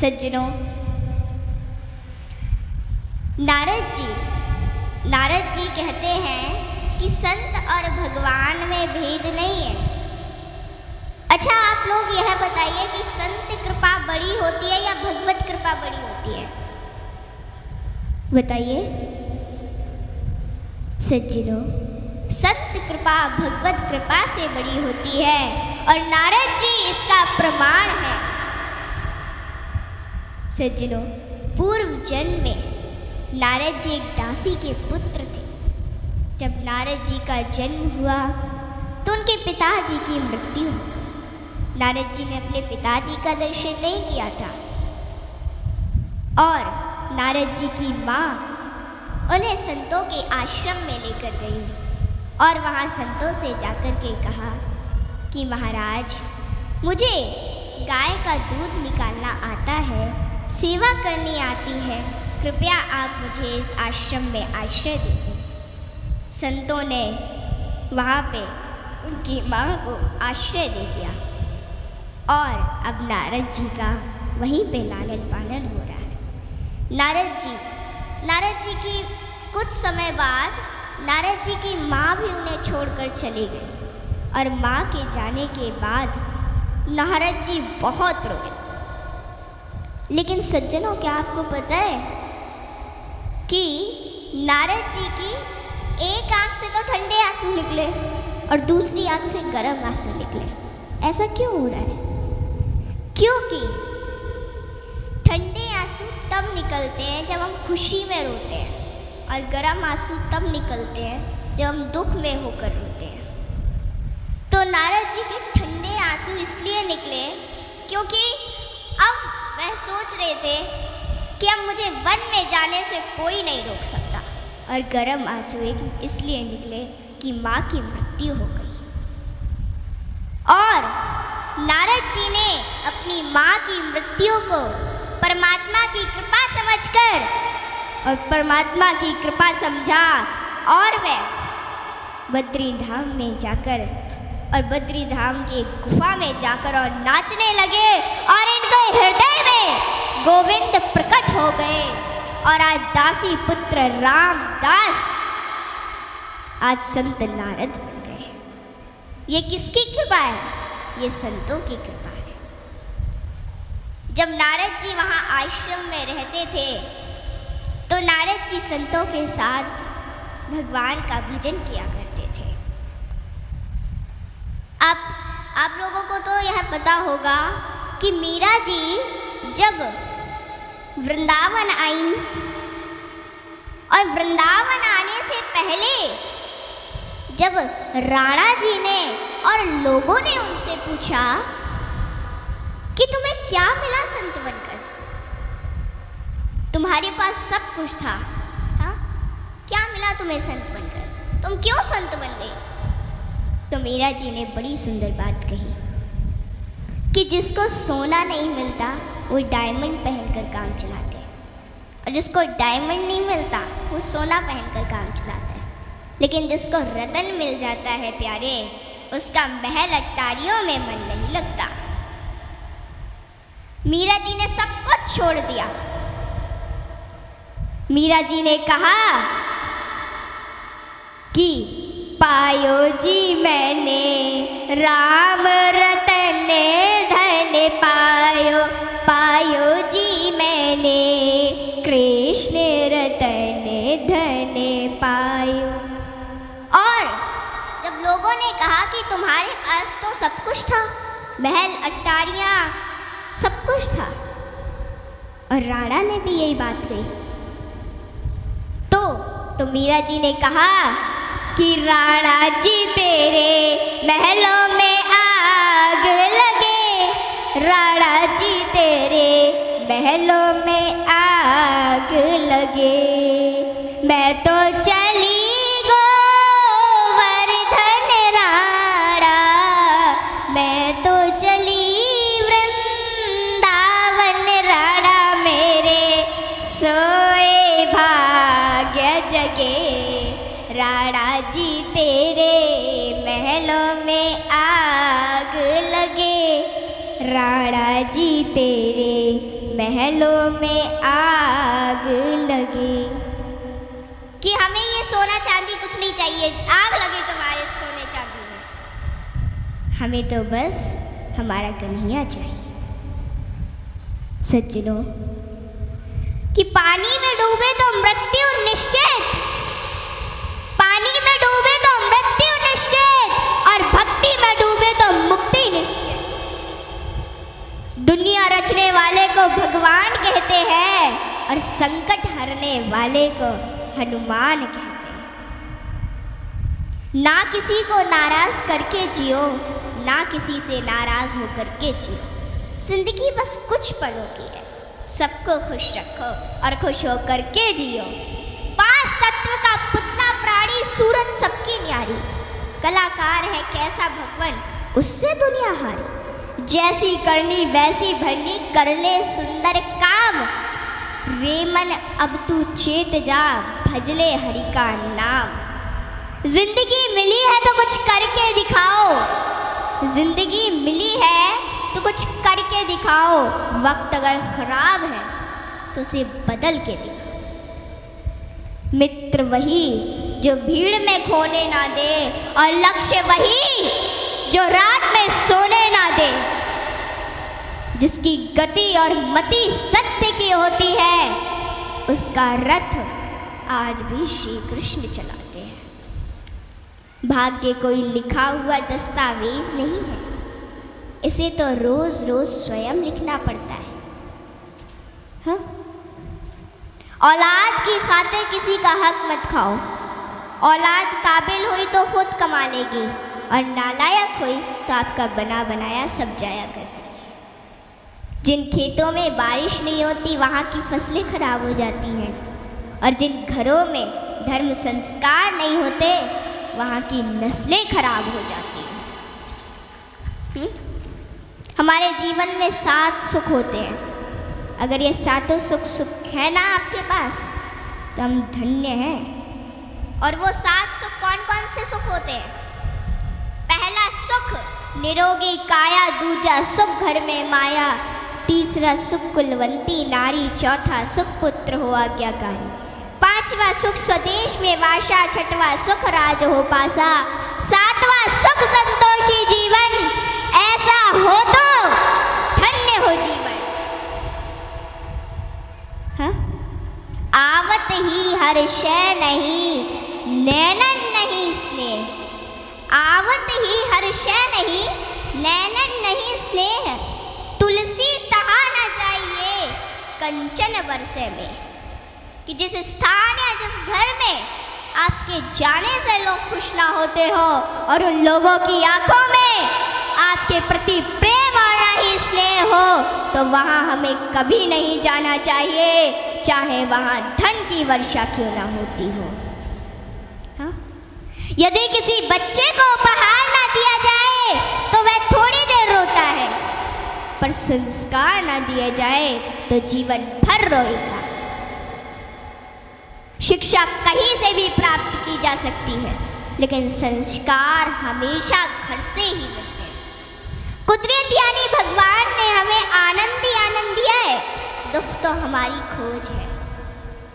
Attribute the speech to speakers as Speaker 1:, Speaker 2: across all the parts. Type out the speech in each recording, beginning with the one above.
Speaker 1: सज्जनों, नारद जी कहते हैं कि संत और भगवान में भेद नहीं है। अच्छा, आप लोग यह बताइए कि संत कृपा बड़ी होती है या भगवत कृपा बड़ी होती है? बताइए सज्जनों, संत कृपा भगवत कृपा से बड़ी होती है और नारद जी इसका प्रमाण है। सज्जनों, पूर्व जन्म में नारद जी एक दासी के पुत्र थे। जब नारद जी का जन्म हुआ तो उनके पिताजी की मृत्यु हो गई। नारद जी ने अपने पिताजी का दर्शन नहीं किया था और नारद जी की माँ उन्हें संतों के आश्रम में लेकर गई और वहाँ संतों से जाकर के कहा कि महाराज, मुझे गाय का दूध निकालना आता है, सेवा करनी आती है, कृपया आप मुझे इस आश्रम में आश्रय दे दें। संतों ने वहाँ पे उनकी माँ को आश्रय दे दिया और अब नारद जी का वहीं पे लालन पालन हो रहा है। नारद जी की कुछ समय बाद नारद जी की माँ भी उन्हें छोड़कर चली गई और माँ के जाने के बाद नारद जी बहुत रोए। लेकिन सज्जनों, क्या आपको पता है कि नारद जी की एक आंख से तो ठंडे आंसू निकले और दूसरी आंख से गर्म आंसू निकले? ऐसा क्यों हो रहा है? क्योंकि ठंडे आंसू तब निकलते हैं जब हम खुशी में रोते हैं और गर्म आंसू तब निकलते हैं जब हम दुख में होकर रोते हैं। तो नारद जी के ठंडे आंसू इसलिए निकले क्योंकि अब वह सोच रहे थे कि अब मुझे वन में जाने से कोई नहीं रोक सकता, और गर्म आंसू इसलिए निकले कि माँ की मृत्यु हो गई। और नारद जी ने अपनी माँ की मृत्यु को परमात्मा की कृपा समझकर और परमात्मा की कृपा समझा और वह बद्री धाम में जाकर और बद्री धाम की गुफा में जाकर और नाचने लगे और इनके हृदय में गोविंद प्रकट हो गए और आज दासी पुत्र रामदास आज संत नारद बन गए। ये किसकी कृपा है? ये संतों की कृपा है। जब नारद जी वहाँ आश्रम में रहते थे तो नारद जी संतों के साथ भगवान का भजन किया करते थे। आप लोगों को तो यह पता होगा कि मीरा जी जब वृंदावन आई और वृंदावन आने से पहले जब राणा जी ने और लोगों ने उनसे पूछा कि तुम्हें क्या मिला संत बनकर, तुम्हारे पास सब कुछ था, हाँ? क्या मिला तुम्हें संत बनकर, तुम क्यों संत बन गई? तो मीरा जी ने बड़ी सुंदर बात कही कि जिसको सोना नहीं मिलता वो डायमंड पहनकर काम चलाते हैं, और जिसको डायमंड नहीं मिलता वो सोना पहनकर काम चलाता है, लेकिन जिसको रतन मिल जाता है प्यारे, उसका महल अट्टारियों में मन नहीं लगता। मीरा जी ने सब कुछ छोड़ दिया। मीरा जी ने कहा कि पायो जी मैंने राम रतन धन पायो, पायो जी मैंने कृष्ण रतन धन पायो। और जब लोगों ने कहा कि तुम्हारे पास तो सब कुछ था, महल अट्टारियां सब कुछ था, और राणा ने भी यही बात कही, तो मीरा जी ने कहा कि राणा जी तेरे महलों में आग लगे, राणा जी तेरे महलों में आग लगे। मैं तो चली गोवर्धन राणा, मैं तो चली वृंदावन राणा, मेरे सोए भाग्य जगे, राणा जी तेरे महलों में आग लगे, राणा जी तेरे महलों में आग लगे। कि हमें ये सोना चांदी कुछ नहीं चाहिए, आग लगे तुम्हारे सोने चांदी में, हमें तो बस हमारा कन्हैया चाहिए। सज्जनों, कि पानी में डूबे तो मृत्यु निश्चित, पानी में डूबे तो मृत्यु निश्चित, और भक्ति में डूबे तो मुक्ति निश्चित। दुनिया रचने वाले को भगवान कहते हैं और संकट हरने वाले को हनुमान कहते हैं। ना किसी को नाराज करके जियो, ना किसी से नाराज होकर के जियो। जिंदगी बस कुछ पलों की है, सबको खुश रखो और खुश होकर के जियो। पांच तत्व का पुतला प्राणी सूरज सबकी न्यारी, कलाकार है कैसा भगवान उससे दुनिया हारी। जैसी करनी वैसी भरनी, कर ले सुंदर काम, रेमन अब तू चेत जा, भजले हरि का नाम। जिंदगी मिली है तो कुछ करके दिखाओ, जिंदगी मिली है तो कुछ करके दिखाओ। वक्त अगर खराब है तो उसे बदल के दिखाओ। मित्र वही जो भीड़ में खोने ना दे, और लक्ष्य वही जो रात में सोने ना दे। जिसकी गति और मति सत्य की होती है, उसका रथ आज भी श्री कृष्ण चलाते हैं। भाग्य कोई लिखा हुआ दस्तावेज नहीं है, इसे तो रोज रोज स्वयं लिखना पड़ता है। हाँ? औलाद की खातिर किसी का हक मत खाओ। औलाद काबिल हुई तो खुद कमा लेगी, और नालायक हुई तो आपका बना बनाया सब जाया कर देगी। जिन खेतों में बारिश नहीं होती वहाँ की फसलें खराब हो जाती हैं, और जिन घरों में धर्म संस्कार नहीं होते वहाँ की नस्लें खराब हो जाती हैं। हमारे जीवन में 7 सुख होते हैं। अगर ये 7 सुख है ना आपके पास तो हम धन्य हैं। और वो 7 सुख कौन कौन से सुख होते हैं? पहला सुख निरोगी काया, दूजा सुख घर में माया, तीसरा सुख कुलवंती नारी, चौथा सुख पुत्र हो आज्ञाकारी, पांचवा सुख स्वदेश में वासा, छठवां सुख राज हो पासा, सातवां सुख संतोषी जीवन, ऐसा हो तो धन्य हो जीवन। हाँ? आवत ही हर्ष नहीं, नैनन नहीं स्नेह। आवत ही हर्ष नहीं, नैनन नहीं स्नेह, तुलसी तहा न जाइए कंचन बरसे में। कि जिस स्थान या जिस घर में आपके जाने से लोग खुश ना होते हो, और उन लोगों की आंखों में आपके प्रति प्रेम और ना ही स्नेह हो, तो वहाँ हमें कभी नहीं जाना चाहिए, चाहे वहाँ धन की वर्षा क्यों ना होती हो। हाँ? यदि किसी बच्चे को उपहार ना दिया जाए तो वह थोड़ी देर रोता है, पर संस्कार ना दिए जाए तो जीवन भर रोएगा। शिक्षा कहीं से भी प्राप्त की जा सकती है, लेकिन संस्कार हमेशा घर से ही मिलते हैं। कुदरत यानी भगवान ने हमें आनंद ही आनंद दिया है, दुख तो हमारी खोज है।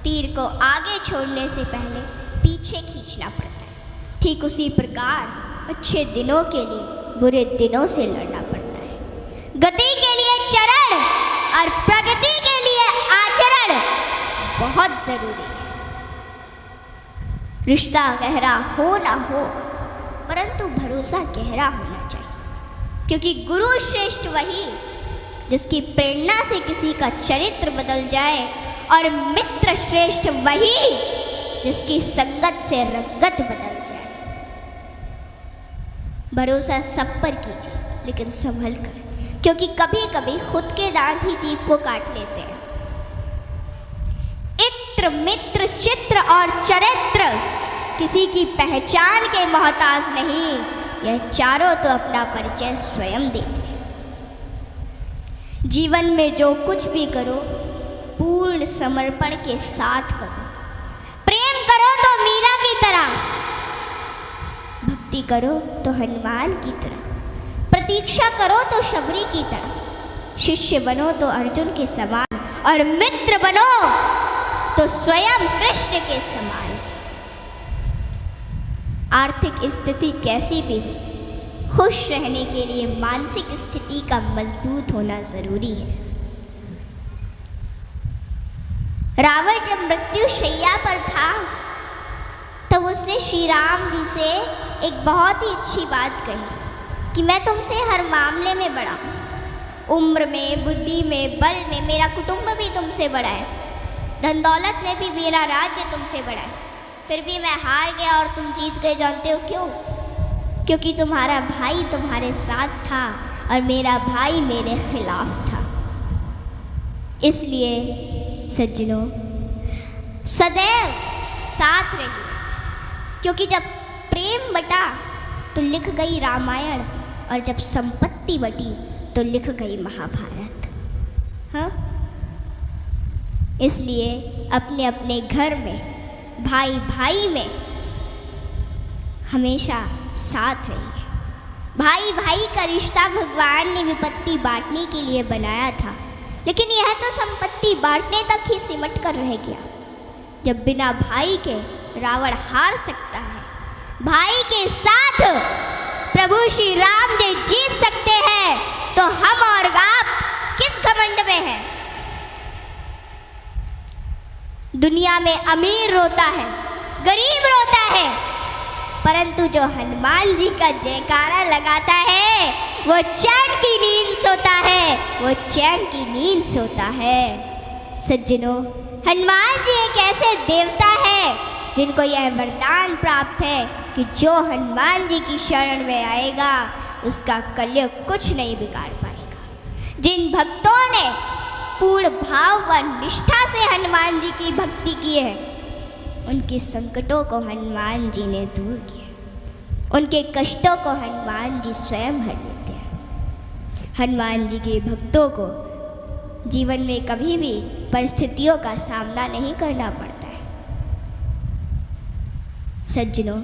Speaker 1: तीर को आगे छोड़ने से पहले पीछे खींचना पड़ता है। ठीक उसी प्रकार अच्छे दिनों के लिए बुरे दिनों से लड़ना पड़ता है। गति के लिए चरण और प्रगति के लिए आचरण बहुत जरूरी है। रिश्ता गहरा हो ना हो, परंतु भरोसा गहरा होना चाहिए, क्योंकि गुरु श्रेष्ठ वही जिसकी प्रेरणा से किसी का चरित्र बदल जाए, और मित्र श्रेष्ठ वही जिसकी संगत से रंगत बदल जाए। भरोसा सब पर कीजिए, लेकिन संभल कर, क्योंकि कभी कभी खुद के दांत ही जीभ को काट लेते हैं। इत्र मित्र चित्र और चरित्र किसी की पहचान के मोहताज नहीं, यह चारों तो अपना परिचय स्वयं देते हैं। जीवन में जो कुछ भी करो पूर्ण समर्पण के साथ करो। प्रेम करो तो मीरा की तरह, भक्ति करो तो हनुमान की तरह, प्रतीक्षा करो तो शबरी की तरह, शिष्य बनो तो अर्जुन के समान, और मित्र बनो तो स्वयं कृष्ण के समान। आर्थिक स्थिति कैसी भी हो, खुश रहने के लिए मानसिक स्थिति का मजबूत होना जरूरी है। रावण जब मृत्यु शैया पर था तब उसने श्री राम जी से एक बहुत ही अच्छी बात कही कि मैं तुमसे हर मामले में बड़ा हूँ, उम्र में, बुद्धि में, बल में मेरा कुटुंब भी तुमसे बड़ा है, धन दौलत में भी मेरा राज्य तुमसे बड़ा है, फिर भी मैं हार गया और तुम जीत गए। जानते हो क्यों? क्योंकि तुम्हारा भाई तुम्हारे साथ था और मेरा भाई मेरे खिलाफ था। इसलिए सज्जनों, सदैव साथ रहिए, क्योंकि जब प्रेम बटा तो लिख गई रामायण, और जब संपत्ति बटी तो लिख गई महाभारत। हाँ, इसलिए अपने अपने घर में, भाई भाई में हमेशा साथ रहिए। भाई भाई का रिश्ता भगवान ने विपत्ति बांटने के लिए बनाया था, लेकिन यह तो संपत्ति बांटने तक ही सिमट कर रह गया। जब बिना भाई के रावण हार सकता है, भाई के साथ प्रभु श्री राम जी जीत सकते हैं, तो हम और आप किस घमंड में हैं? दुनिया में अमीर रोता है, गरीब रोता है, परंतु जो हनुमान जी का जयकारा लगाता है वो चैन की नींद सोता है, वो चैन की नींद सोता है। सज्जनों, हनुमान जी एक ऐसे देवता है जिनको यह वरदान प्राप्त है कि जो हनुमान जी की शरण में आएगा उसका कलयुग कुछ नहीं बिगाड़ पाएगा। जिन भक्तों ने पूर्ण भाव व निष्ठा से हनुमान जी की भक्ति की है, उनके संकटों को हनुमान जी ने दूर किया, उनके कष्टों को हनुमान जी स्वयं हर लेते हैं। हनुमान जी के भक्तों को जीवन में कभी भी परिस्थितियों का सामना नहीं करना पड़ता है। सज्जनों,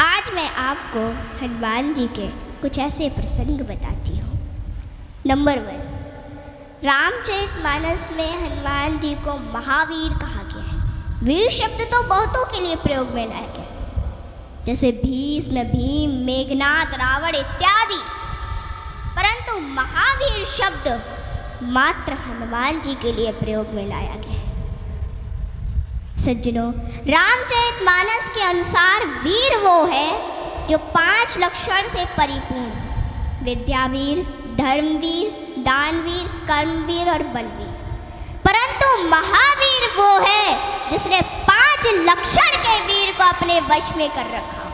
Speaker 1: आज मैं आपको हनुमान जी के कुछ ऐसे प्रसंग बताती हूँ। नंबर 1, रामचरितमानस में हनुमान जी को महावीर कहा गया है। वीर शब्द तो बहुतों के लिए प्रयोग में लाया गया, जैसे भीष्म, भीम, मेघनाद, रावण इत्यादि, परंतु महावीर शब्द मात्र हनुमान जी के लिए प्रयोग में लाया गया है। सज्जनों, रामचरितमानस के अनुसार वीर वो है जो 5 लक्षण से परिपूर्ण: विद्यावीर, धर्मवीर, दानवीर, कर्मवीर और बलवीर। परंतु महावीर वो है जिसने 5 लक्षण के वीर को अपने वश में कर रखा,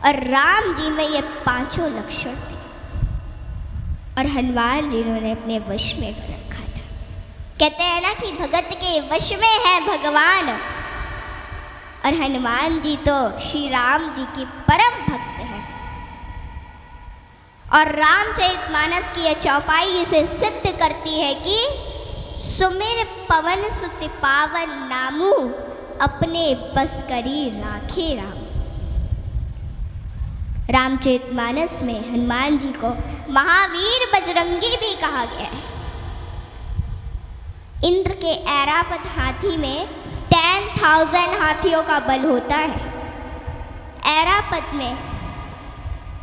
Speaker 1: और राम जी में ये 5 लक्षण थे और हनुमान जी ने अपने वश में कर रखा था। कहते हैं ना कि भगत के वश में है भगवान, और हनुमान जी तो श्री राम जी की परम भक्त है। और रामचरितमानस की यह चौपाई इसे सिद्ध करती है कि सुमिर पवन सुत पावन नामू, अपने बस करी राखे राम। रामचरितमानस में हनुमान जी को महावीर बजरंगी भी कहा गया है। इंद्र के ऐरावत हाथी में 10,000 हाथियों का बल होता है। ऐरावत में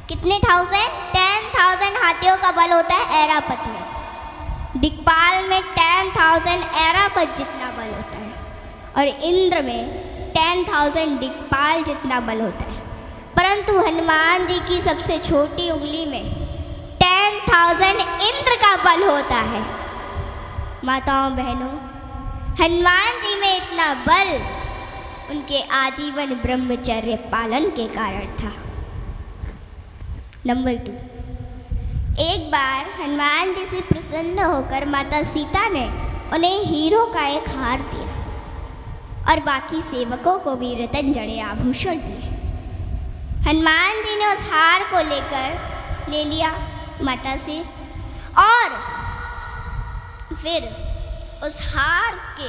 Speaker 1: कितने 10,000 हाथियों का बल होता है ऐरावत में। दिक्पाल में 10,000 ऐरावत जितना बल होता है, और इंद्र में 10,000 दिक्पाल जितना बल होता है। परंतु हनुमान जी की सबसे छोटी उंगली में 10,000 इंद्र का बल होता है। माताओं बहनों, हनुमान जी में इतना बल उनके आजीवन ब्रह्मचर्य पालन के कारण था। नंबर 2, एक बार हनुमान जी से प्रसन्न होकर माता सीता ने उन्हें हीरो का एक हार दिया और बाकी सेवकों को भी रतन जड़े आभूषण दिए। हनुमान जी ने उस हार को ले लिया माता से, और फिर उस हार के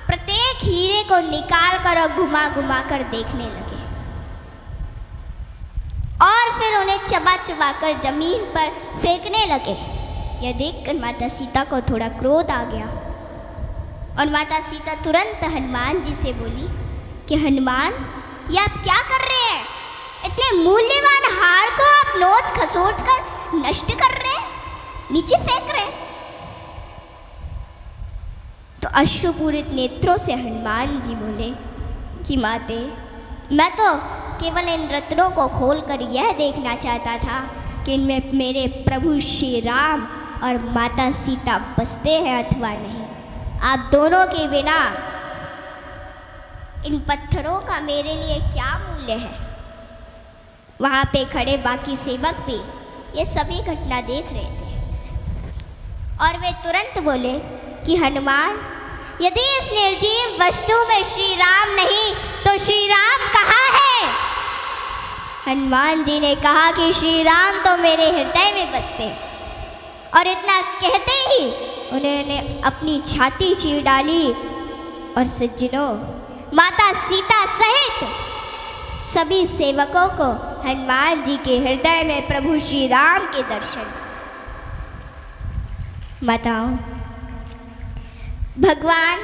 Speaker 1: प्रत्येक हीरे को निकाल कर और घुमा घुमा कर देखने लगे, और फिर उन्हें चबा चबा कर जमीन पर फेंकने लगे। यह देखकर माता सीता को थोड़ा क्रोध आ गया और माता सीता तुरंत हनुमान जी से बोली कि हनुमान, ये आप क्या कर रहे हैं? इतने मूल्यवान हार को आप नोच खसोट कर नष्ट कर रहे हैं, नीचे फेंक रहे हैं। तो अश्रुपूरित नेत्रों से हनुमान जी बोले कि माते, मैं तो केवल इन रत्नों को खोलकर यह देखना चाहता था कि इनमें मेरे प्रभु श्री राम और माता सीता बसते हैं अथवा नहीं। आप दोनों के बिना इन पत्थरों का मेरे लिए क्या मूल्य है? वहाँ पे खड़े बाकी सेवक भी ये सभी घटना देख रहे थे और वे तुरंत बोले कि हनुमान, यदि इस निर्जीव वस्तु में श्री राम नहीं तो श्री राम कहाँ है? हनुमान जी ने कहा कि श्री राम तो मेरे हृदय में बसते हैं। और इतना कहते ही उन्होंने अपनी छाती चीर डाली और सज्जनों, माता सीता सहित सभी सेवकों को हनुमान जी के हृदय में प्रभु श्री राम के दर्शन। माताओं, भगवान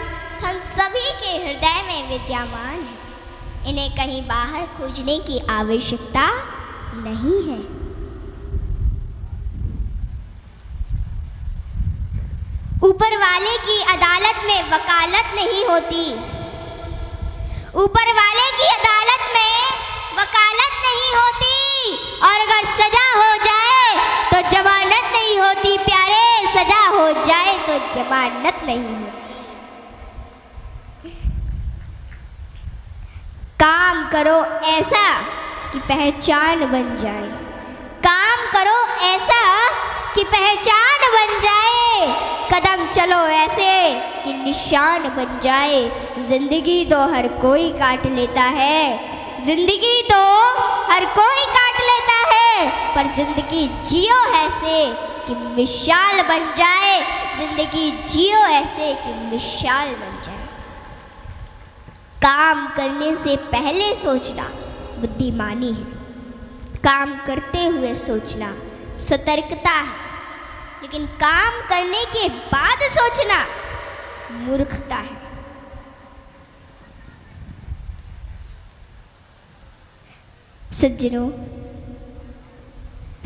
Speaker 1: हम सभी के हृदय में विद्यमान है, इन्हें कहीं बाहर खोजने की आवश्यकता नहीं है। ऊपर वाले की अदालत में वकालत नहीं होती, ऊपर वाले की अदालत में वकालत नहीं होती, और अगर सजा हो जाए तो जमानत नहीं होती प्यारे, सजा हो जाए तो जमानत नहीं होती। काम करो ऐसा कि पहचान बन जाए, काम करो ऐसा कि पहचान बन जाए, कदम चलो ऐसे कि निशान बन जाए। जिंदगी तो हर कोई काट लेता है, जिंदगी तो हर कोई काट लेता है, पर जिंदगी जियो ऐसे कि मिसाल बन जाए, जिंदगी जियो ऐसे कि मिसाल बन जाए। काम करने से पहले सोचना बुद्धिमानी है, काम करते हुए सोचना सतर्कता है, लेकिन काम करने के बाद सोचना मूर्खता है। सज्जनों,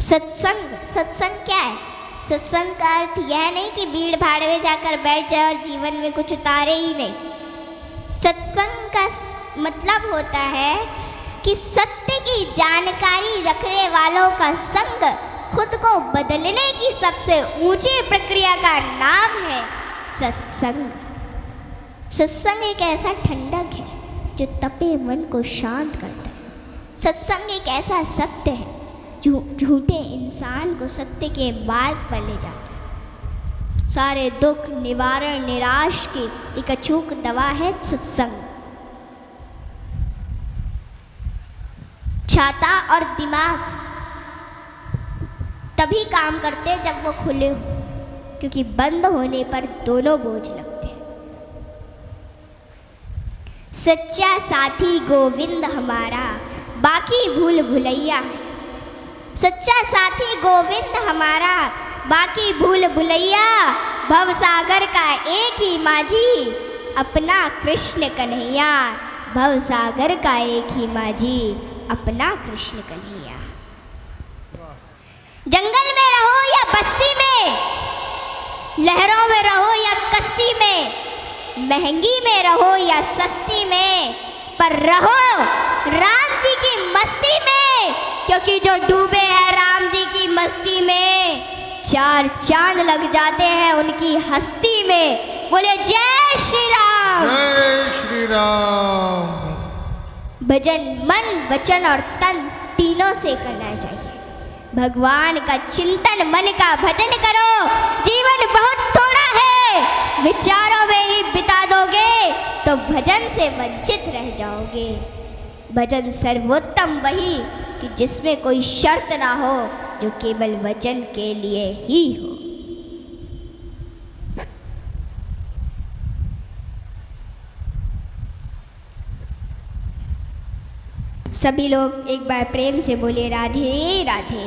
Speaker 1: सत्संग क्या है? सत्संग का अर्थ यह नहीं कि भीड़ भाड़ में जाकर बैठ जाए और जीवन में कुछ उतारे ही नहीं। सत्संग का मतलब होता है कि सत्य की जानकारी रखने वालों का संग खुद को बदलने की सबसे ऊंची प्रक्रिया का नाम है सत्संग। सत्संग एक ऐसा ठंडक है जो तपे मन को शांत करता है। सत्संग एक ऐसा सत्य है जो झूठे इंसान को सत्य के मार्ग पर ले जाता है। सारे दुख निवारण निराश की एक अचूक दवा है सत्संग। छाता और दिमाग तभी काम करते हैं जब वो खुले हो, क्योंकि बंद होने पर दोनों बोझ लगते हैं। सच्चा साथी गोविंद हमारा, बाकी भूल भुलैया है। सच्चा साथी गोविंद हमारा, बाकी भूल भुलैया, भवसागर का एक ही माझी, अपना कृष्ण कन्हैया। भवसागर का एक ही माझी, अपना कृष्ण कन्हैया। जंगल में रहो या बस्ती में, लहरों में रहो या कश्ती में, महंगी में रहो या सस्ती में, पर रहो राम जी की मस्ती में, क्योंकि जो डूबे हैं राम जी की मस्ती में, चार चांद लग जाते हैं उनकी हस्ती में। बोले जय श्री राम।
Speaker 2: जय श्री राम।
Speaker 1: भजन मन वचन और तन तीनों से करना चाहिए। भगवान का चिंतन, मन का भजन करो। जीवन बहुत थोड़ा है, विचारों में ही बिता दोगे तो भजन से वंचित रह जाओगे। भजन सर्वोत्तम वही कि जिसमें कोई शर्त ना हो, जो केवल वचन के लिए ही हो। सभी लोग एक बार प्रेम से बोले राधे राधे।